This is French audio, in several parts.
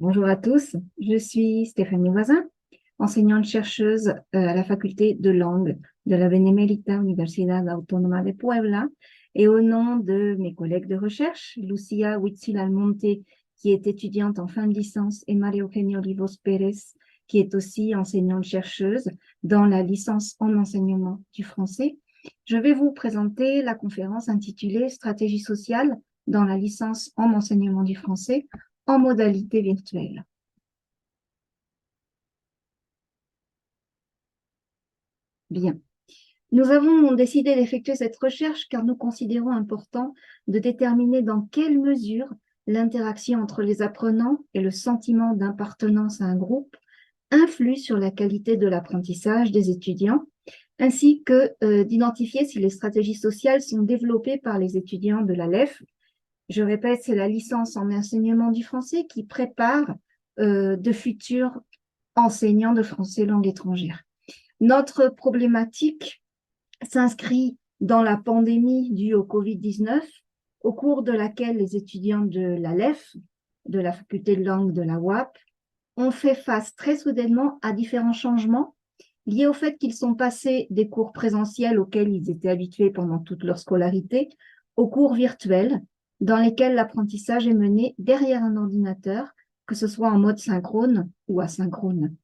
Bonjour à tous, je suis Stéphanie Voisin, enseignante-chercheuse à la faculté de langue de la Benemérita Universidad Autónoma de Puebla. Et au nom de mes collègues de recherche, Lucia Huitzil Almonte, qui est étudiante en fin de licence, et María Eugenia Olivos Pérez, qui est aussi enseignante-chercheuse dans la licence en enseignement du français, je vais vous présenter la conférence intitulée Stratégie sociale dans la licence en enseignement du français en modalité virtuelle. Bien. Nous avons décidé d'effectuer cette recherche car nous considérons important de déterminer dans quelle mesure l'interaction entre les apprenants et le sentiment d'appartenance à un groupe influe sur la qualité de l'apprentissage des étudiants, ainsi que d'identifier si les stratégies sociales sont développées par les étudiants de la LEF. Je répète, c'est la licence en enseignement du français qui prépare de futurs enseignants de français langue étrangère. Notre problématique s'inscrit dans la pandémie due au Covid-19, au cours de laquelle les étudiants de la LEF, de la faculté de langue de la UAP, ont fait face très soudainement à différents changements liés au fait qu'ils sont passés des cours présentiels auxquels ils étaient habitués pendant toute leur scolarité aux cours virtuels dans lesquels l'apprentissage est mené derrière un ordinateur, que ce soit en mode synchrone ou asynchrone.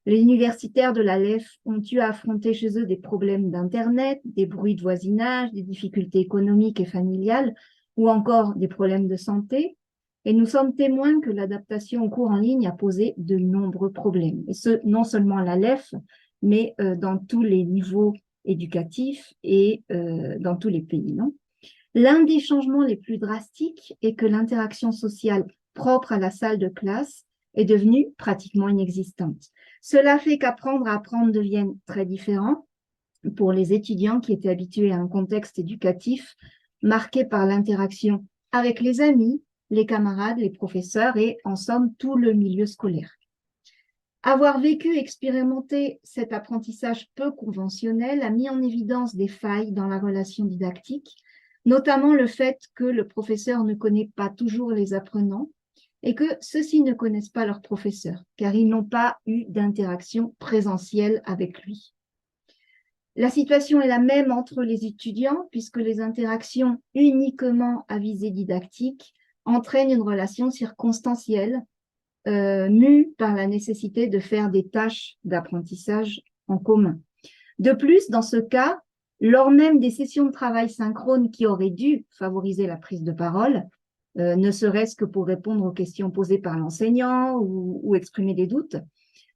Les universitaires de la LEF ont eu à affronter chez eux des problèmes d'Internet, des bruits de voisinage, des difficultés économiques et familiales, ou encore des problèmes de santé. Et nous sommes témoins que l'adaptation aux cours en ligne a posé de nombreux problèmes. Et ce, non seulement à la LEF, mais dans tous les niveaux éducatifs et dans tous les pays. L'un des changements les plus drastiques est que l'interaction sociale propre à la salle de classe est devenue pratiquement inexistante. Cela fait qu'apprendre à apprendre devienne très différent pour les étudiants qui étaient habitués à un contexte éducatif marqué par l'interaction avec les amis, les camarades, les professeurs et, en somme, tout le milieu scolaire. Avoir vécu et expérimenté cet apprentissage peu conventionnel a mis en évidence des failles dans la relation didactique, notamment le fait que le professeur ne connaît pas toujours les apprenants et que ceux-ci ne connaissent pas leur professeur, car ils n'ont pas eu d'interaction présentielle avec lui. La situation est la même entre les étudiants, puisque les interactions uniquement à visée didactique entraînent une relation circonstancielle, mue par la nécessité de faire des tâches d'apprentissage en commun. De plus, dans ce cas, lors même des sessions de travail synchrones qui auraient dû favoriser la prise de parole, ne serait-ce que pour répondre aux questions posées par l'enseignant ou exprimer des doutes,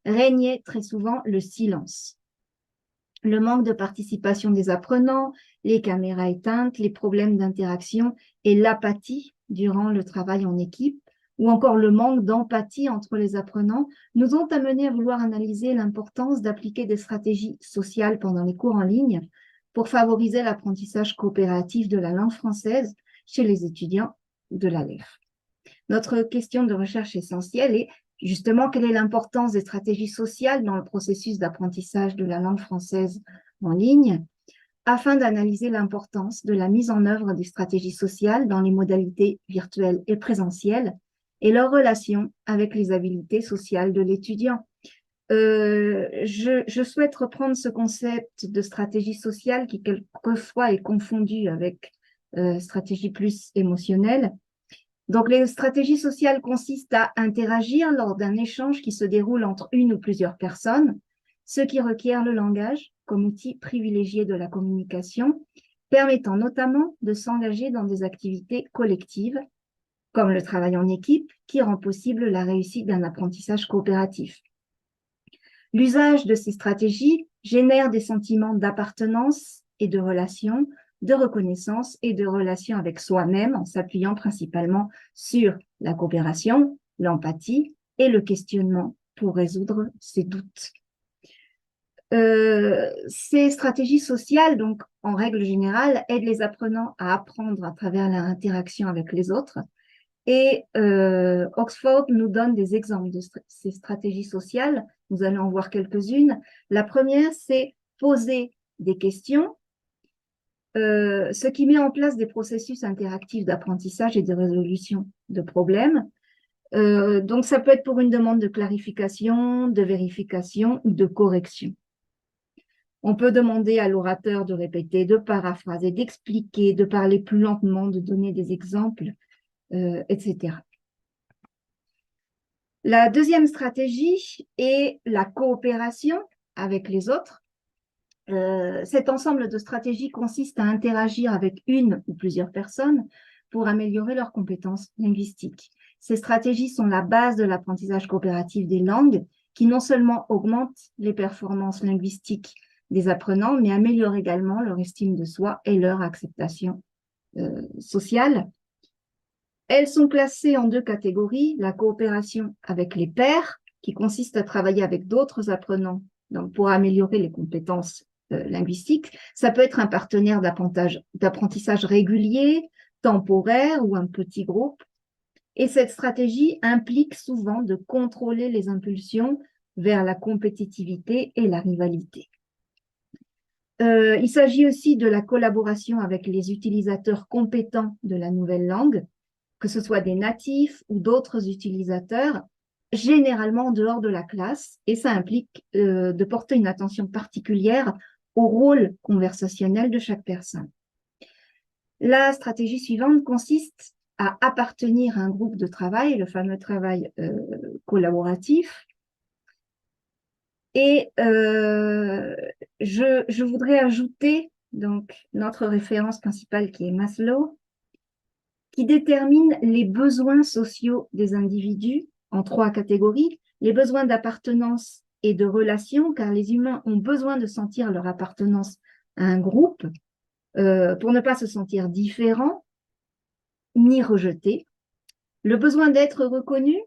régnait très souvent le silence. Le manque de participation des apprenants, les caméras éteintes, les problèmes d'interaction et l'apathie durant le travail en équipe, ou encore le manque d'empathie entre les apprenants, nous ont amenés à vouloir analyser l'importance d'appliquer des stratégies sociales pendant les cours en ligne pour favoriser l'apprentissage coopératif de la langue française chez les étudiants de la LEF. Notre question de recherche essentielle est justement quelle est l'importance des stratégies sociales dans le processus d'apprentissage de la langue française en ligne, afin d'analyser l'importance de la mise en œuvre des stratégies sociales dans les modalités virtuelles et présentielles et leur relation avec les habiletés sociales de l'étudiant. Je souhaite reprendre ce concept de stratégie sociale qui quelquefois est confondu avec stratégie plus émotionnelle. Donc, les stratégies sociales consistent à interagir lors d'un échange qui se déroule entre une ou plusieurs personnes, ce qui requiert le langage comme outil privilégié de la communication, permettant notamment de s'engager dans des activités collectives, comme le travail en équipe, qui rend possible la réussite d'un apprentissage coopératif. L'usage de ces stratégies génère des sentiments d'appartenance et de relation, de reconnaissance et de relation avec soi-même en s'appuyant principalement sur la coopération, l'empathie et le questionnement pour résoudre ses doutes. Ces stratégies sociales, donc en règle générale, aident les apprenants à apprendre à travers leur interaction avec les autres. Et Oxford nous donne des exemples de ces stratégies sociales. Nous allons en voir quelques-unes. La première, c'est poser des questions, ce qui met en place des processus interactifs d'apprentissage et de résolution de problèmes. Donc, ça peut être pour une demande de clarification, de vérification ou de correction. On peut demander à l'orateur de répéter, de paraphraser, d'expliquer, de parler plus lentement, de donner des exemples, etc. La deuxième stratégie est la coopération avec les autres. Cet ensemble de stratégies consiste à interagir avec une ou plusieurs personnes pour améliorer leurs compétences linguistiques. Ces stratégies sont la base de l'apprentissage coopératif des langues qui non seulement augmentent les performances linguistiques des apprenants, mais améliorent également leur estime de soi et leur acceptation sociale. Elles sont classées en deux catégories, la coopération avec les pairs, qui consiste à travailler avec d'autres apprenants donc pour améliorer les compétences linguistiques. Ça peut être un partenaire d'apprentissage régulier, temporaire ou un petit groupe. Et cette stratégie implique souvent de contrôler les impulsions vers la compétitivité et la rivalité. Il s'agit aussi de la collaboration avec les utilisateurs compétents de la nouvelle langue, que ce soit des natifs ou d'autres utilisateurs, généralement en dehors de la classe, et ça implique de porter une attention particulière au rôle conversationnel de chaque personne. La stratégie suivante consiste à appartenir à un groupe de travail, le fameux travail collaboratif. Et je voudrais ajouter donc notre référence principale qui est Maslow, qui détermine les besoins sociaux des individus en trois catégories, les besoins d'appartenance et de relation, car les humains ont besoin de sentir leur appartenance à un groupe pour ne pas se sentir différents ni rejetés. Le besoin d'être reconnu,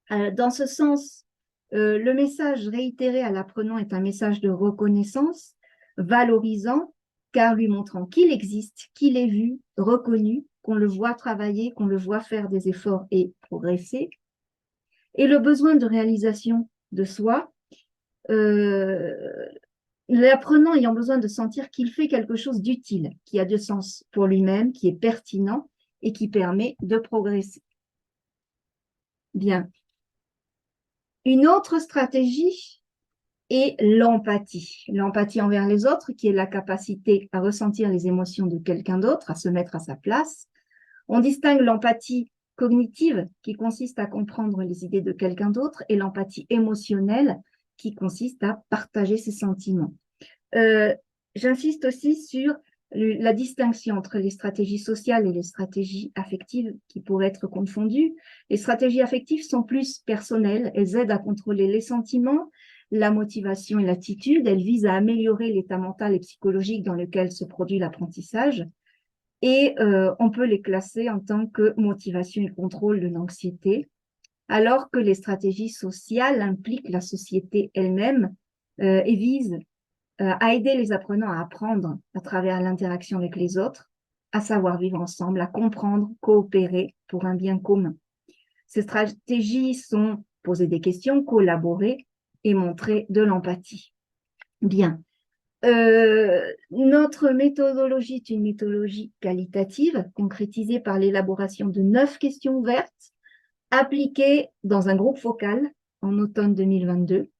dans ce sens, le message réitéré à l'apprenant est un message de reconnaissance, valorisant, car lui montrant qu'il existe, qu'il est vu, reconnu, qu'on le voit travailler, qu'on le voit faire des efforts et progresser. Et le besoin de réalisation de soi, l'apprenant ayant besoin de sentir qu'il fait quelque chose d'utile, qui a du sens pour lui-même, qui est pertinent et qui permet de progresser. Bien. Une autre stratégie est l'empathie. L'empathie envers les autres, qui est la capacité à ressentir les émotions de quelqu'un d'autre, à se mettre à sa place. On distingue l'empathie cognitive, qui consiste à comprendre les idées de quelqu'un d'autre, et l'empathie émotionnelle, qui consiste à partager ses sentiments. J'insiste aussi sur la distinction entre les stratégies sociales et les stratégies affectives qui pourraient être confondues. Les stratégies affectives sont plus personnelles, elles aident à contrôler les sentiments, la motivation et l'attitude, elles visent à améliorer l'état mental et psychologique dans lequel se produit l'apprentissage et on peut les classer en tant que motivation et contrôle de l'anxiété, alors que les stratégies sociales impliquent la société elle-même et visent à aider les apprenants à apprendre à travers l'interaction avec les autres, à savoir vivre ensemble, à comprendre, coopérer pour un bien commun. Ces stratégies sont poser des questions, collaborer et montrer de l'empathie. Bien. Notre méthodologie est une méthodologie qualitative, concrétisée par l'élaboration de 9 questions ouvertes, appliquées dans un groupe focal en automne 2022.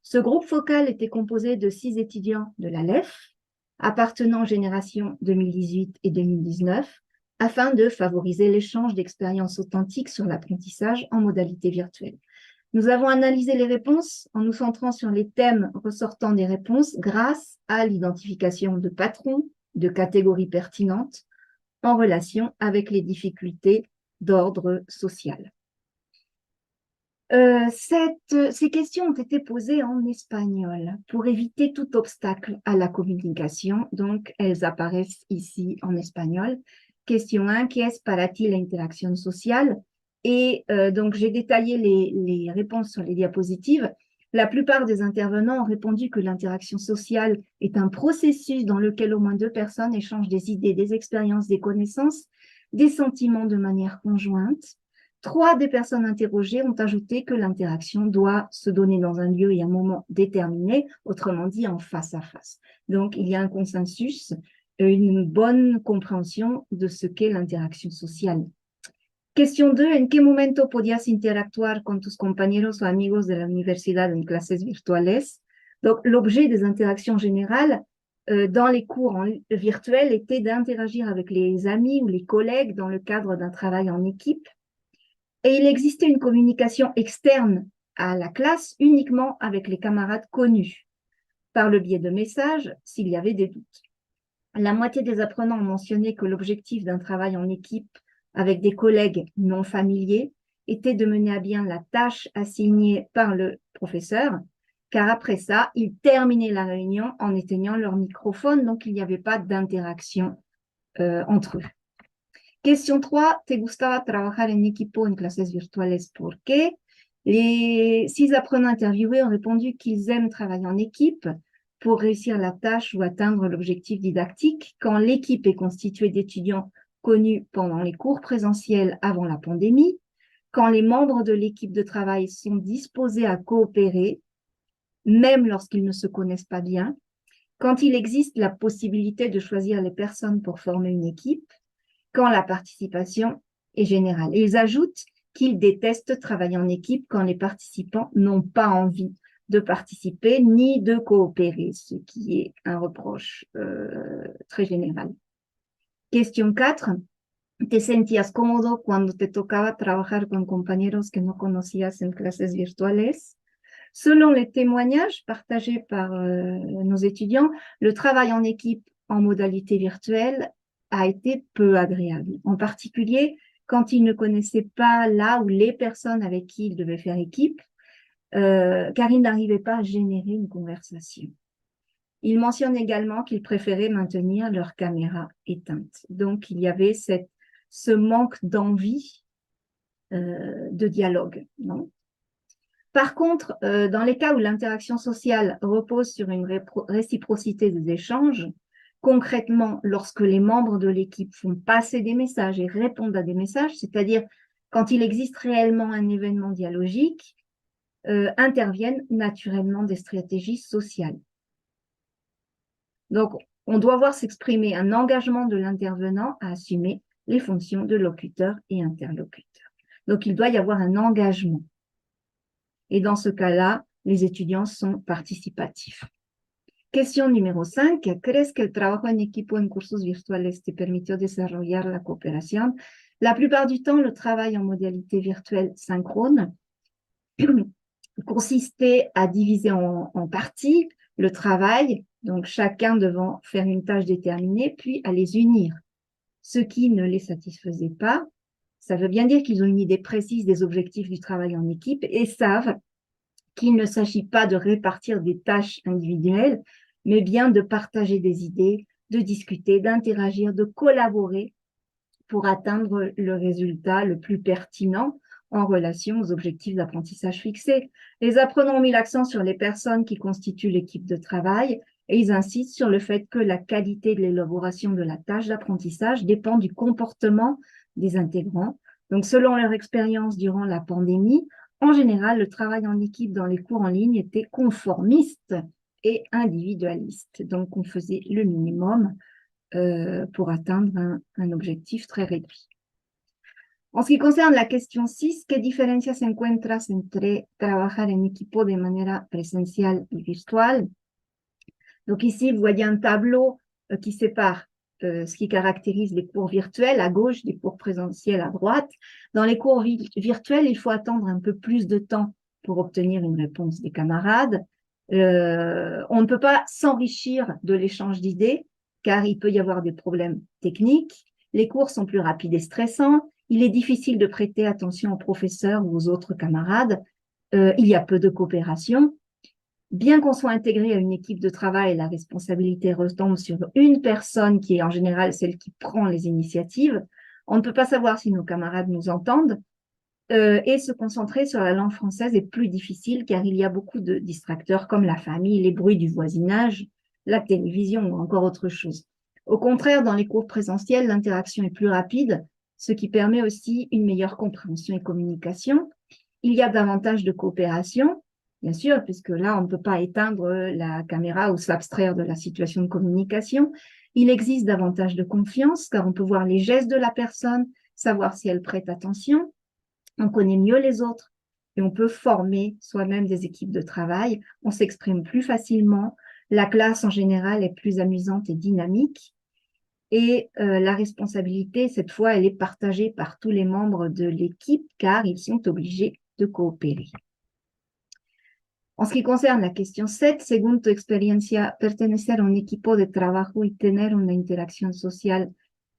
Ce groupe focal était composé de 6 étudiants de l'ALEF, appartenant aux générations 2018 et 2019, afin de favoriser l'échange d'expériences authentiques sur l'apprentissage en modalité virtuelle. Nous avons analysé les réponses en nous centrant sur les thèmes ressortant des réponses grâce à l'identification de patrons, de catégories pertinentes en relation avec les difficultés d'ordre social. Ces questions ont été posées en espagnol pour éviter tout obstacle à la communication. Donc, elles apparaissent ici en espagnol. Question 1, ¿qué es para ti la interacción social? Et donc, j'ai détaillé les réponses sur les diapositives. La plupart des intervenants ont répondu que l'interaction sociale est un processus dans lequel au moins 2 personnes échangent des idées, des expériences, des connaissances, des sentiments de manière conjointe. 3 des personnes interrogées ont ajouté que l'interaction doit se donner dans un lieu et un moment déterminé, autrement dit en face à face. Donc, il y a un consensus, une bonne compréhension de ce qu'est l'interaction sociale. Question 2. ¿En qué momento podías interactuar con tus compañeros o amigos de la universidad en clases virtuales? Donc, l'objet des interactions générales dans les cours virtuels était d'interagir avec les amis ou les collègues dans le cadre d'un travail en équipe. Et il existait une communication externe à la classe uniquement avec les camarades connus, par le biais de messages s'il y avait des doutes. La moitié des apprenants ont mentionné que l'objectif d'un travail en équipe avec des collègues non familiers était de mener à bien la tâche assignée par le professeur, car après ça, ils terminaient la réunion en éteignant leur microphone, donc il n'y avait pas d'interaction entre eux. Question 3. ¿Te gustaba trabajar en equipo en clases virtuales? ¿Por qué? Les 6 apprenants interviewés ont répondu qu'ils aiment travailler en équipe pour réussir la tâche ou atteindre l'objectif didactique quand l'équipe est constituée d'étudiants connus pendant les cours présentiels avant la pandémie, quand les membres de l'équipe de travail sont disposés à coopérer, même lorsqu'ils ne se connaissent pas bien, quand il existe la possibilité de choisir les personnes pour former une équipe, quand la participation est générale. Et ils ajoutent qu'ils détestent travailler en équipe quand les participants n'ont pas envie de participer ni de coopérer, ce qui est un reproche très général. Question 4. ¿Te sentías cómodo cuando te tocaba trabajar con compañeros que no conocías en clases virtuales? Selon les témoignages partagés par nos étudiants, le travail en équipe en modalité virtuelle a été peu agréable, en particulier quand ils ne connaissaient pas là ou les personnes avec qui ils devaient faire équipe, car ils n'arrivaient pas à générer une conversation. Ils mentionnent également qu'ils préféraient maintenir leur caméra éteinte. Donc, il y avait ce manque d'envie de dialogue, non? Par contre, dans les cas où l'interaction sociale repose sur une réciprocité des échanges, concrètement, lorsque les membres de l'équipe font passer des messages et répondent à des messages, c'est-à-dire quand il existe réellement un événement dialogique, interviennent naturellement des stratégies sociales. Donc, on doit voir s'exprimer un engagement de l'intervenant à assumer les fonctions de locuteur et interlocuteur. Donc, il doit y avoir un engagement. Et dans ce cas-là, les étudiants sont participatifs. Question numéro 5. ¿Crees que el trabajo en equipo en cursos virtuales te permitió desarrollar la cooperación? La plupart du temps, le travail en modalité virtuelle synchrone consistait à diviser en parties le travail, donc chacun devant faire une tâche déterminée, puis à les unir. Ce qui ne les satisfaisait pas, ça veut bien dire qu'ils ont une idée précise des objectifs du travail en équipe et savent qu'il ne s'agit pas de répartir des tâches individuelles, mais bien de partager des idées, de discuter, d'interagir, de collaborer pour atteindre le résultat le plus pertinent en relation aux objectifs d'apprentissage fixés. Les apprenants ont mis l'accent sur les personnes qui constituent l'équipe de travail et ils insistent sur le fait que la qualité de l'élaboration de la tâche d'apprentissage dépend du comportement des intégrants. Donc, selon leur expérience durant la pandémie, en général, le travail en équipe dans les cours en ligne était conformiste et individualiste. Donc, on faisait le minimum pour atteindre un objectif très réduit. En ce qui concerne la question 6, ¿qué diferencias encuentras entre trabajar en equipo de manera presencial y virtual? Donc ici, vous voyez un tableau qui sépare ce qui caractérise les cours virtuels à gauche, des cours présentiels à droite. Dans les cours virtuels, il faut attendre un peu plus de temps pour obtenir une réponse des camarades. On ne peut pas s'enrichir de l'échange d'idées, car il peut y avoir des problèmes techniques. Les cours sont plus rapides et stressants. Il est difficile de prêter attention aux professeurs ou aux autres camarades. Il y a peu de coopération. Bien qu'on soit intégré à une équipe de travail, la responsabilité retombe sur une personne qui est en général celle qui prend les initiatives. On ne peut pas savoir si nos camarades nous entendent et se concentrer sur la langue française est plus difficile car il y a beaucoup de distracteurs comme la famille, les bruits du voisinage, la télévision ou encore autre chose. Au contraire, dans les cours présentiels, l'interaction est plus rapide, ce qui permet aussi une meilleure compréhension et communication. Il y a davantage de coopération, bien sûr, puisque là, on ne peut pas éteindre la caméra ou s'abstraire de la situation de communication. Il existe davantage de confiance, car on peut voir les gestes de la personne savoir si elles prêtent attention, on connaît mieux les autres et on peut former soi-même des équipes de travail, on s'exprime plus facilement, la classe en général est plus amusante et dynamique et la responsabilité, cette fois, elle est partagée par tous les membres de l'équipe car ils sont obligés de coopérer. En ce qui concerne la question 7, según tu experiencia, pertenecer a un equipo de trabajo y tener una interacción social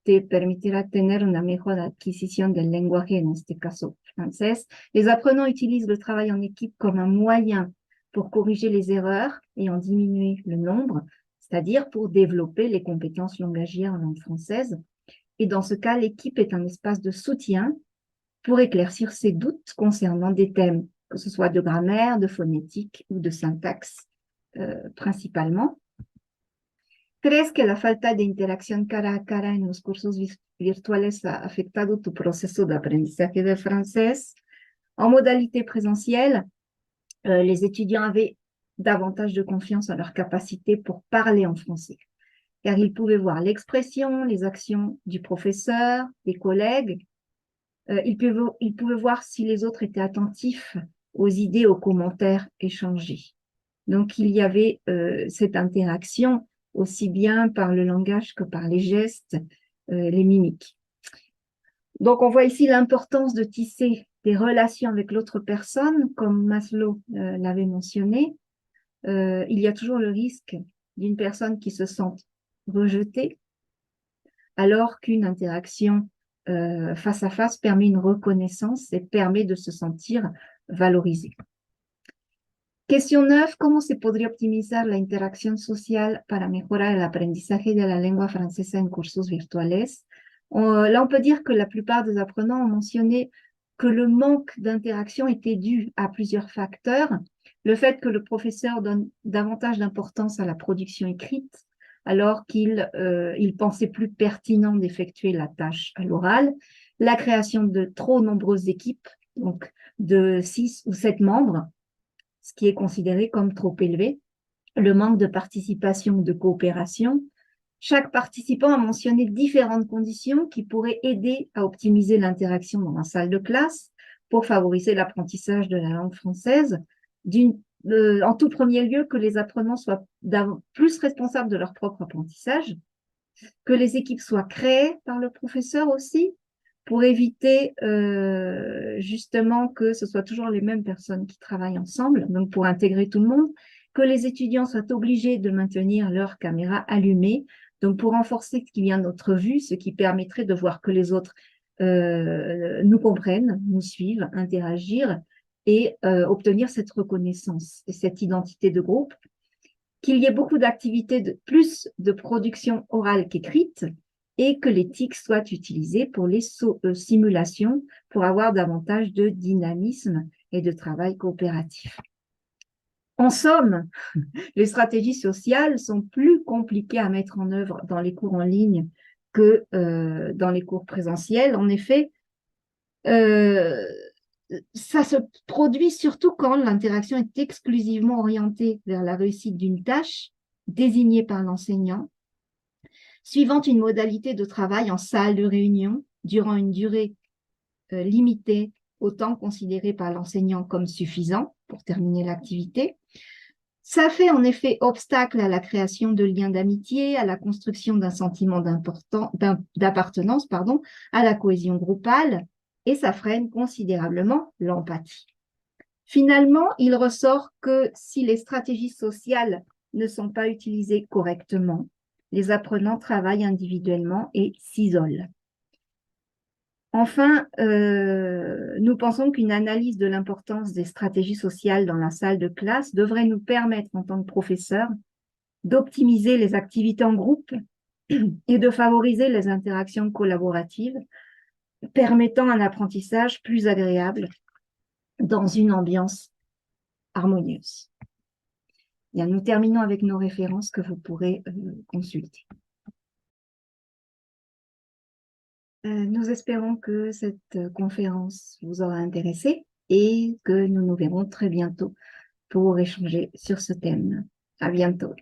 te permitirá tener una mejor adquisición del lenguaje, en este caso français. Les apprenants utilisent le travail en équipe comme un moyen pour corriger les erreurs et en diminuer le nombre, c'est-à-dire pour développer les compétences langagières en langue française. Et dans ce cas, l'équipe est un espace de soutien pour éclaircir ses doutes concernant des thèmes, que ce soit de grammaire, de phonétique ou de syntaxe principalement. ¿Crees que la falta de interacción cara a cara en los cursos virtuales ha afectado tu proceso de aprendizaje del francés? En modalité présentielle, les étudiants avaient davantage de confiance en leur capacité pour parler en français, car ils pouvaient voir l'expression, les actions du professeur, des collègues. Ils pouvaient voir si les autres étaient attentifs aux idées, aux commentaires échangés. Donc, il y avait cette interaction aussi bien par le langage que par les gestes, les mimiques. Donc, on voit ici l'importance de tisser des relations avec l'autre personne, comme Maslow l'avait mentionné. Il y a toujours le risque d'une personne qui se sente rejetée, alors qu'une interaction face à face permet une reconnaissance et permet de se sentir valorisé. Question 9. ¿Cómo se podría optimizar la interacción social para mejorar el aprendizaje de la lengua francesa en cursos virtuales? Là, on peut dire que la plupart des apprenants ont mentionné que le manque d'interaction était dû à plusieurs facteurs. Le fait que le professeur donne davantage d'importance à la production écrite, alors qu'il pensait plus pertinent d'effectuer la tâche à l'oral. La création de trop nombreuses équipes, donc de 6 ou 7 membres, ce qui est considéré comme trop élevé. Le manque de participation ou de coopération. Chaque participant a mentionné différentes conditions qui pourraient aider à optimiser l'interaction dans la salle de classe pour favoriser l'apprentissage de la langue française. En tout premier lieu, que les apprenants soient plus responsables de leur propre apprentissage, que les équipes soient créées par le professeur aussi, pour éviter justement que ce soit toujours les mêmes personnes qui travaillent ensemble, donc pour intégrer tout le monde, que les étudiants soient obligés de maintenir leur caméra allumée, donc pour renforcer ce qui vient de notre vue, ce qui permettrait de voir que les autres nous comprennent, nous suivent, interagir et obtenir cette reconnaissance et cette identité de groupe, qu'il y ait beaucoup d'activités, plus de production orale qu'écrite, et que les TIC soient utilisés pour les simulations pour avoir davantage de dynamisme et de travail coopératif. En somme, les stratégies sociales sont plus compliquées à mettre en œuvre dans les cours en ligne que dans les cours présentiels. En effet, ça se produit surtout quand l'interaction est exclusivement orientée vers la réussite d'une tâche désignée par l'enseignant, suivant une modalité de travail en salle de réunion durant une durée limitée au temps considéré par l'enseignant comme suffisant pour terminer l'activité. Ça fait en effet obstacle à la création de liens d'amitié, à la construction d'un sentiment d'appartenance, à la cohésion groupale, et ça freine considérablement l'empathie. Finalement, il ressort que si les stratégies sociales ne sont pas utilisées correctement, les apprenants travaillent individuellement et s'isolent. Enfin, nous pensons qu'une analyse de l'importance des stratégies sociales dans la salle de classe devrait nous permettre, en tant que professeurs, d'optimiser les activités en groupe et de favoriser les interactions collaboratives, permettant un apprentissage plus agréable dans une ambiance harmonieuse. Bien, nous terminons avec nos références que vous pourrez consulter. Nous espérons que cette conférence vous aura intéressé et que nous nous verrons très bientôt pour échanger sur ce thème. À bientôt.